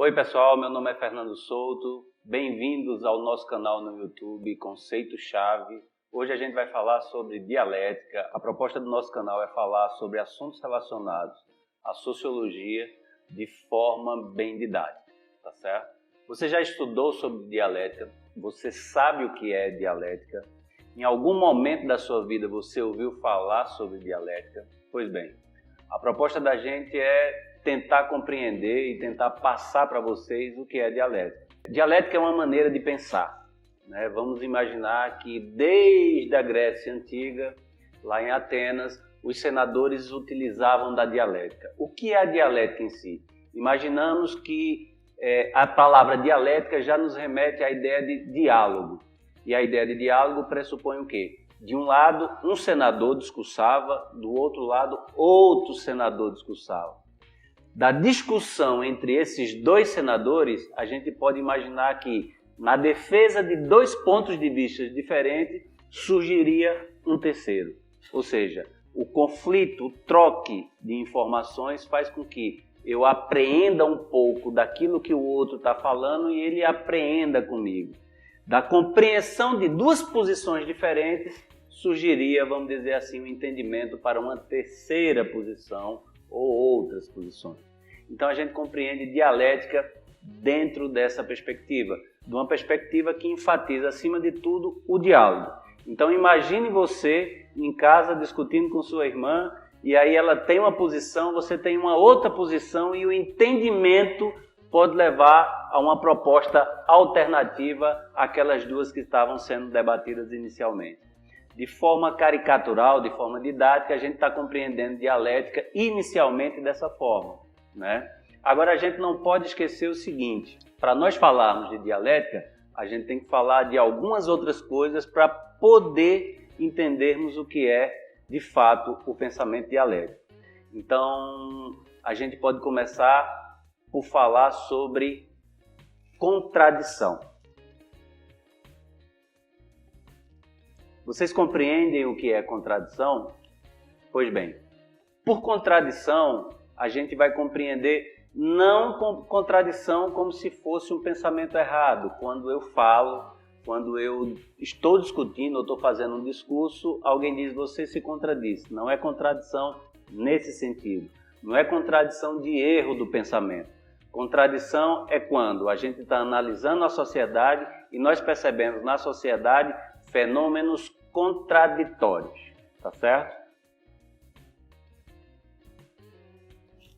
Oi pessoal, meu nome é Fernando Souto, bem-vindos ao nosso canal no YouTube, Conceito Chave. Hoje a gente vai falar sobre dialética. A proposta do nosso canal é falar sobre assuntos relacionados à sociologia de forma bem didática, tá certo? Você já estudou sobre dialética, você sabe o que é dialética, em algum momento da sua vida você ouviu falar sobre dialética? Pois bem, a proposta da gente é tentar compreender e tentar passar para vocês o que é dialética. Dialética é uma maneira de pensar, né? Vamos imaginar que desde a Grécia Antiga, lá em Atenas, os senadores utilizavam da dialética. O que é a dialética em si? Imaginamos que a palavra dialética já nos remete à ideia de diálogo. E a ideia de diálogo pressupõe o quê? De um lado, um senador discursava, do outro lado, outro senador discursava. Da discussão entre esses dois senadores, a gente pode imaginar que, na defesa de dois pontos de vista diferentes, surgiria um terceiro. Ou seja, o conflito, o troque de informações faz com que eu apreenda um pouco daquilo que o outro está falando e ele apreenda comigo. Da compreensão de duas posições diferentes, surgiria, vamos dizer assim, um entendimento para uma terceira posição ou outras posições. Então a gente compreende dialética dentro dessa perspectiva, de uma perspectiva que enfatiza, acima de tudo, o diálogo. Então imagine você em casa discutindo com sua irmã e aí ela tem uma posição, você tem uma outra posição e o entendimento pode levar a uma proposta alternativa àquelas duas que estavam sendo debatidas inicialmente. De forma caricatural, de forma didática, a gente está compreendendo dialética inicialmente dessa forma, né? Agora, a gente não pode esquecer o seguinte, para nós falarmos de dialética, a gente tem que falar de algumas outras coisas para poder entendermos o que é, de fato, o pensamento dialético. Então, a gente pode começar por falar sobre contradição. Vocês compreendem o que é contradição? Pois bem, por contradição, a gente vai compreender não contradição como se fosse um pensamento errado. Quando eu falo, quando eu estou discutindo ou estou fazendo um discurso, alguém diz, você se contradiz. Não é contradição nesse sentido. Não é contradição de erro do pensamento. Contradição é quando a gente está analisando a sociedade e nós percebemos na sociedade fenômenos contraditórios, tá certo?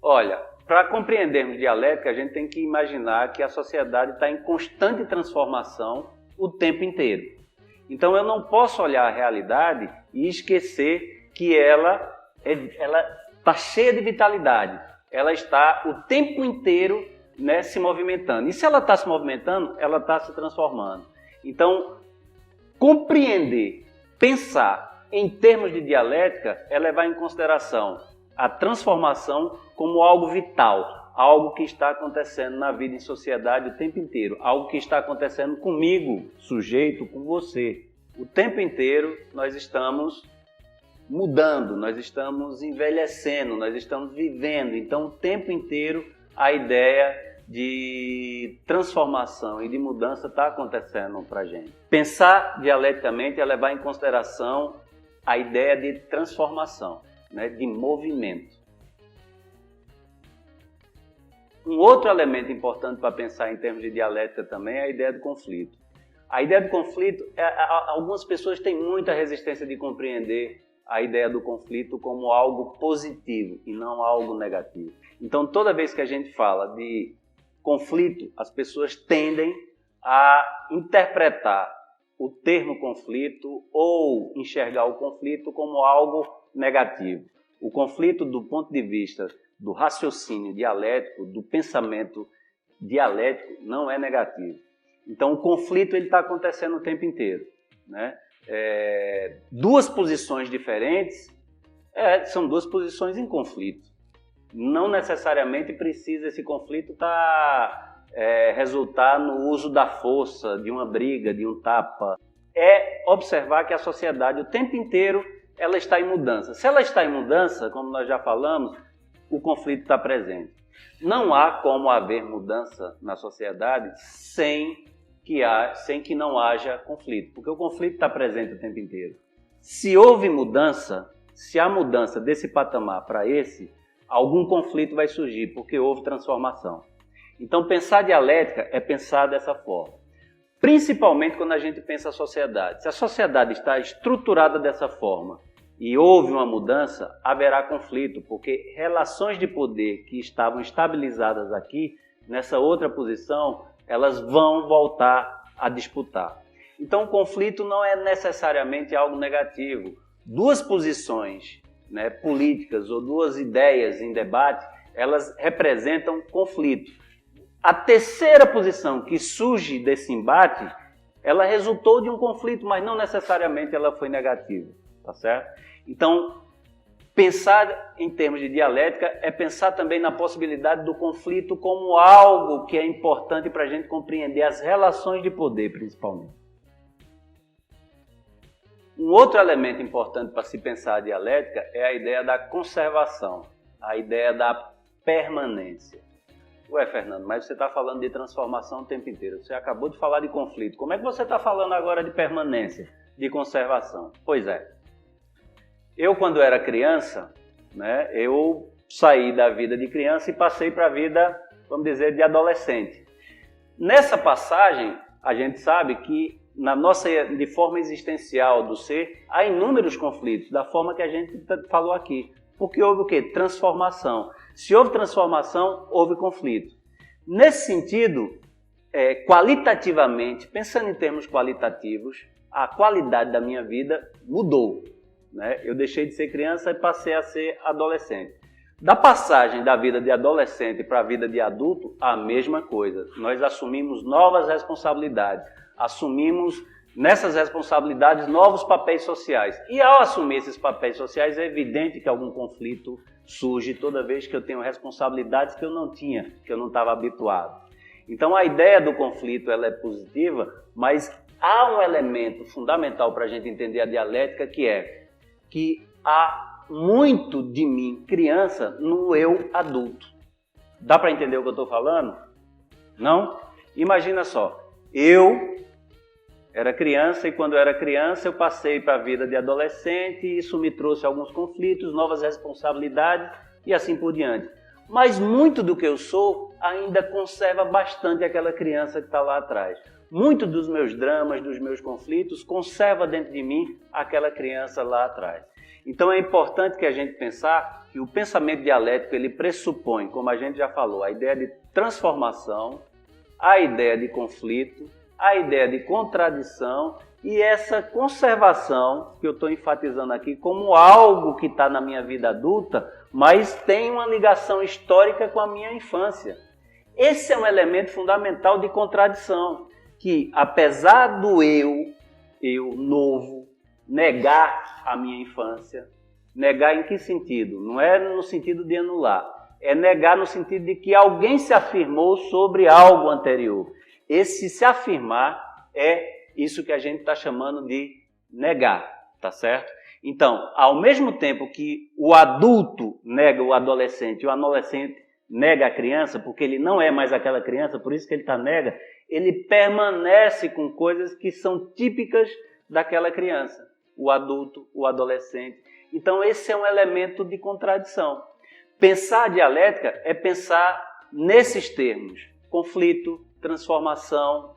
Olha, para compreendermos dialética, a gente tem que imaginar que a sociedade está em constante transformação o tempo inteiro. Então eu não posso olhar a realidade e esquecer que ela está cheia de vitalidade. Ela está o tempo inteiro, né, se movimentando. E se ela está se movimentando, ela está se transformando. Então, compreender, pensar em termos de dialética é levar em consideração a transformação como algo vital, algo que está acontecendo na vida em sociedade o tempo inteiro, algo que está acontecendo comigo, sujeito, com você. O tempo inteiro nós estamos mudando, nós estamos envelhecendo, nós estamos vivendo. Então, o tempo inteiro a ideia de transformação e de mudança está acontecendo para a gente. Pensar dialeticamente é levar em consideração a ideia de transformação, né, de movimento. Um outro elemento importante para pensar em termos de dialética também é a ideia do conflito. A ideia do conflito, algumas pessoas têm muita resistência de compreender a ideia do conflito como algo positivo e não algo negativo. Então, toda vez que a gente fala de conflito, as pessoas tendem a interpretar o termo conflito ou enxergar o conflito como algo negativo. O conflito, do ponto de vista do raciocínio dialético, do pensamento dialético, não é negativo. Então, o conflito está acontecendo o tempo inteiro, né? Duas posições diferentes são duas posições em conflito. Não necessariamente precisa esse conflito resultar no uso da força, de uma briga, de um tapa. É observar que a sociedade o tempo inteiro ela está em mudança. Se ela está em mudança, como nós já falamos, o conflito está presente. Não há como haver mudança na sociedade sem que não haja conflito, porque o conflito está presente o tempo inteiro. Se houve mudança, se há mudança desse patamar para esse, algum conflito vai surgir, porque houve transformação. Então, pensar dialética é pensar dessa forma. Principalmente quando a gente pensa a sociedade. Se a sociedade está estruturada dessa forma e houve uma mudança, haverá conflito, porque relações de poder que estavam estabilizadas aqui, nessa outra posição, elas vão voltar a disputar. Então, o conflito não é necessariamente algo negativo. Duas posições, políticas ou duas ideias em debate, elas representam conflito. A terceira posição que surge desse embate, ela resultou de um conflito, mas não necessariamente ela foi negativa, tá certo? Então, pensar em termos de dialética é pensar também na possibilidade do conflito como algo que é importante para a gente compreender as relações de poder, principalmente. Um outro elemento importante para se pensar a dialética é a ideia da conservação, a ideia da permanência. Ué, Fernando, mas você está falando de transformação o tempo inteiro. Você acabou de falar de conflito. Como é que você está falando agora de permanência, de conservação? Pois é. Eu, quando era criança, eu saí da vida de criança e passei para a vida, vamos dizer, de adolescente. Nessa passagem, a gente sabe que de forma existencial do ser, há inúmeros conflitos, da forma que a gente falou aqui. Porque houve o quê? Transformação. Se houve transformação, houve conflito. Nesse sentido, qualitativamente, pensando em termos qualitativos, a qualidade da minha vida mudou. Eu deixei de ser criança e passei a ser adolescente. Da passagem da vida de adolescente para a vida de adulto, a mesma coisa. Nós assumimos novas responsabilidades, assumimos nessas responsabilidades novos papéis sociais. E ao assumir esses papéis sociais, é evidente que algum conflito surge toda vez que eu tenho responsabilidades que eu não tinha, que eu não estava habituado. Então a ideia do conflito ela é positiva, mas há um elemento fundamental para a gente entender a dialética que é que há muito de mim, criança, no eu adulto. Dá para entender o que eu estou falando? Não? Imagina só, eu era criança e quando eu era criança eu passei para a vida de adolescente e isso me trouxe alguns conflitos, novas responsabilidades e assim por diante. Mas muito do que eu sou ainda conserva bastante aquela criança que está lá atrás. Muito dos meus dramas, dos meus conflitos, conserva dentro de mim aquela criança lá atrás. Então é importante que a gente pensar que o pensamento dialético ele pressupõe, como a gente já falou, a ideia de transformação, a ideia de conflito, a ideia de contradição e essa conservação, que eu estou enfatizando aqui, como algo que está na minha vida adulta, mas tem uma ligação histórica com a minha infância. Esse é um elemento fundamental de contradição, que apesar do eu novo, negar a minha infância, negar em que sentido? Não é no sentido de anular, é negar no sentido de que alguém se afirmou sobre algo anterior. Esse se afirmar é isso que a gente está chamando de negar, tá certo? Então, ao mesmo tempo que o adulto nega o adolescente e o adolescente nega a criança, porque ele não é mais aquela criança, por isso que ele nega, ele permanece com coisas que são típicas daquela criança, o adulto, o adolescente. Então, esse é um elemento de contradição. Pensar a dialética é pensar nesses termos, conflito, transformação,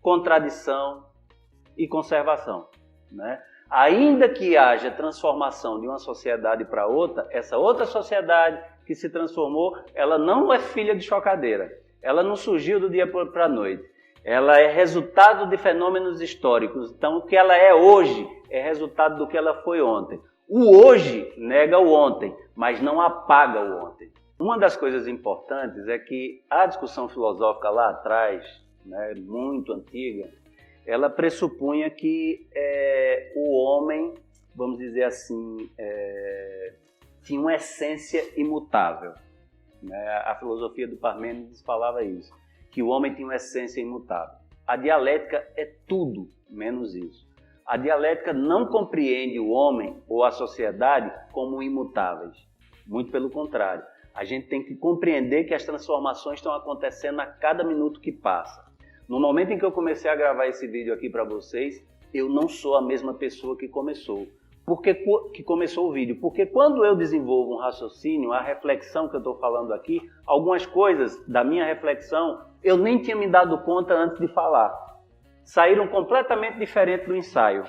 contradição e conservação. Ainda que haja transformação de uma sociedade para outra, essa outra sociedade que se transformou, ela não é filha de chocadeira. Ela não surgiu do dia para a noite. Ela é resultado de fenômenos históricos. Então, o que ela é hoje é resultado do que ela foi ontem. O hoje nega o ontem, mas não apaga o ontem. Uma das coisas importantes é que a discussão filosófica lá atrás, muito antiga, ela pressupunha que o homem, vamos dizer assim, tinha uma essência imutável. A filosofia do Parmênides falava isso, que o homem tinha uma essência imutável. A dialética é tudo menos isso. A dialética não compreende o homem ou a sociedade como imutáveis. Muito pelo contrário. A gente tem que compreender que as transformações estão acontecendo a cada minuto que passa. No momento em que eu comecei a gravar esse vídeo aqui para vocês, eu não sou a mesma pessoa que começou. Que começou o vídeo. Porque quando eu desenvolvo um raciocínio, a reflexão que eu estou falando aqui, algumas coisas da minha reflexão, eu nem tinha me dado conta antes de falar. Saíram completamente diferentes do ensaio,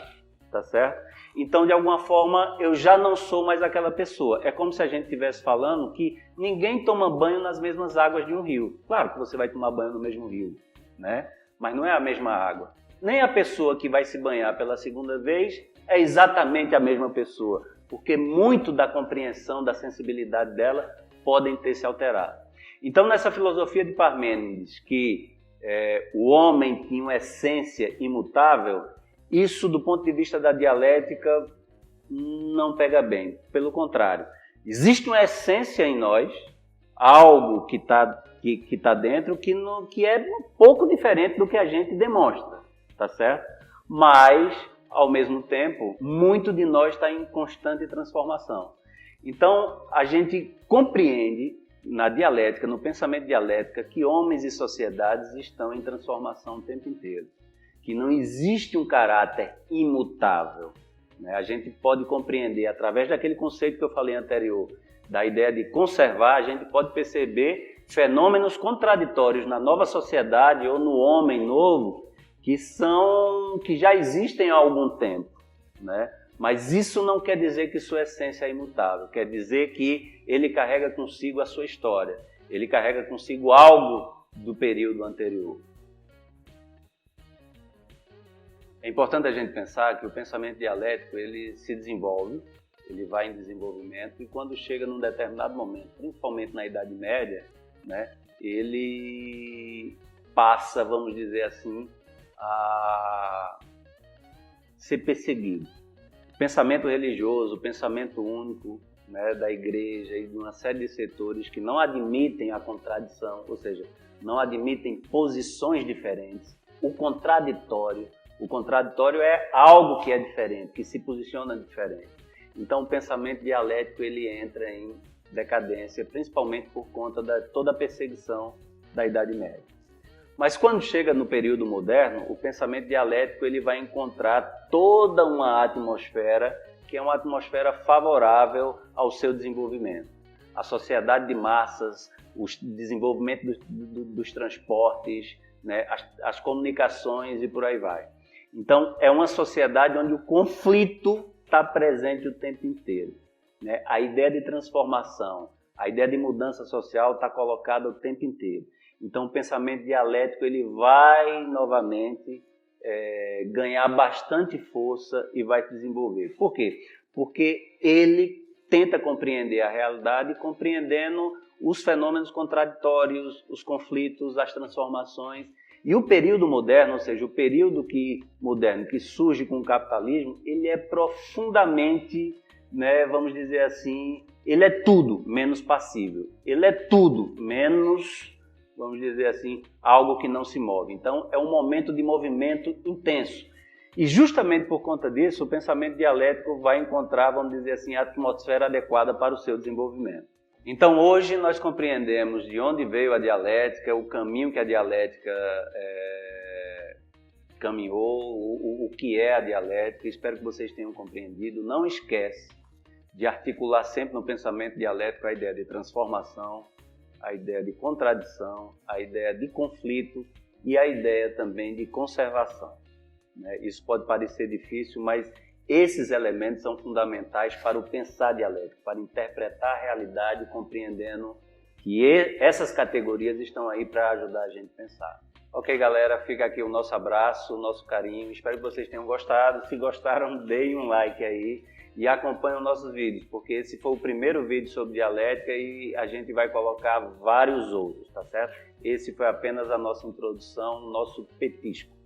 tá certo? Então, de alguma forma, eu já não sou mais aquela pessoa. É como se a gente estivesse falando que ninguém toma banho nas mesmas águas de um rio. Claro que você vai tomar banho no mesmo rio, né? Mas não é a mesma água. Nem a pessoa que vai se banhar pela segunda vez é exatamente a mesma pessoa, porque muito da compreensão, da sensibilidade dela podem ter se alterado. Então, nessa filosofia de Parmênides, que o homem tinha uma essência imutável, isso, do ponto de vista da dialética, não pega bem. Pelo contrário, existe uma essência em nós, algo que está dentro, que é um pouco diferente do que a gente demonstra, tá certo? Mas, ao mesmo tempo, muito de nós está em constante transformação. Então, a gente compreende na dialética, no pensamento dialética, que homens e sociedades estão em transformação o tempo inteiro. Que não existe um caráter imutável, né? A gente pode compreender, através daquele conceito que eu falei anterior, da ideia de conservar, a gente pode perceber fenômenos contraditórios na nova sociedade ou no homem novo, que já existem há algum tempo, né? Mas isso não quer dizer que sua essência é imutável, quer dizer que ele carrega consigo a sua história, ele carrega consigo algo do período anterior. É importante a gente pensar que o pensamento dialético ele se desenvolve, ele vai em desenvolvimento e quando chega num determinado momento, principalmente na Idade Média, né, ele passa, vamos dizer assim, a ser perseguido. O pensamento religioso, o pensamento único, né, da igreja e de uma série de setores que não admitem a contradição, ou seja, não admitem posições diferentes, o contraditório é algo que é diferente, que se posiciona diferente. Então o pensamento dialético ele entra em decadência, principalmente por conta de toda a perseguição da Idade Média. Mas quando chega no período moderno, o pensamento dialético ele vai encontrar toda uma atmosfera que é uma atmosfera favorável ao seu desenvolvimento. A sociedade de massas, o desenvolvimento dos transportes, né, as comunicações e por aí vai. Então, é uma sociedade onde o conflito está presente o tempo inteiro, né? A ideia de transformação, a ideia de mudança social está colocada o tempo inteiro. Então, o pensamento dialético ele vai novamente ganhar bastante força e vai se desenvolver. Por quê? Porque ele tenta compreender a realidade, compreendendo os fenômenos contraditórios, os conflitos, as transformações. E o período moderno, ou seja, o período moderno que surge com o capitalismo, ele é profundamente, né, vamos dizer assim, ele é tudo menos passível. Ele é tudo menos, vamos dizer assim, algo que não se move. Então, é um momento de movimento intenso. E justamente por conta disso, o pensamento dialético vai encontrar, vamos dizer assim, a atmosfera adequada para o seu desenvolvimento. Então, hoje nós compreendemos de onde veio a dialética, o caminho que a dialética caminhou, o que é a dialética. Espero que vocês tenham compreendido. Não esquece de articular sempre no pensamento dialético a ideia de transformação, a ideia de contradição, a ideia de conflito e a ideia também de conservação. Isso pode parecer difícil, mas esses elementos são fundamentais para o pensar dialético, para interpretar a realidade, compreendendo que essas categorias estão aí para ajudar a gente a pensar. Ok, galera, fica aqui o nosso abraço, o nosso carinho. Espero que vocês tenham gostado. Se gostaram, deem um like aí e acompanhem os nossos vídeos, porque esse foi o primeiro vídeo sobre dialética e a gente vai colocar vários outros, tá certo? Esse foi apenas a nossa introdução, nosso petisco.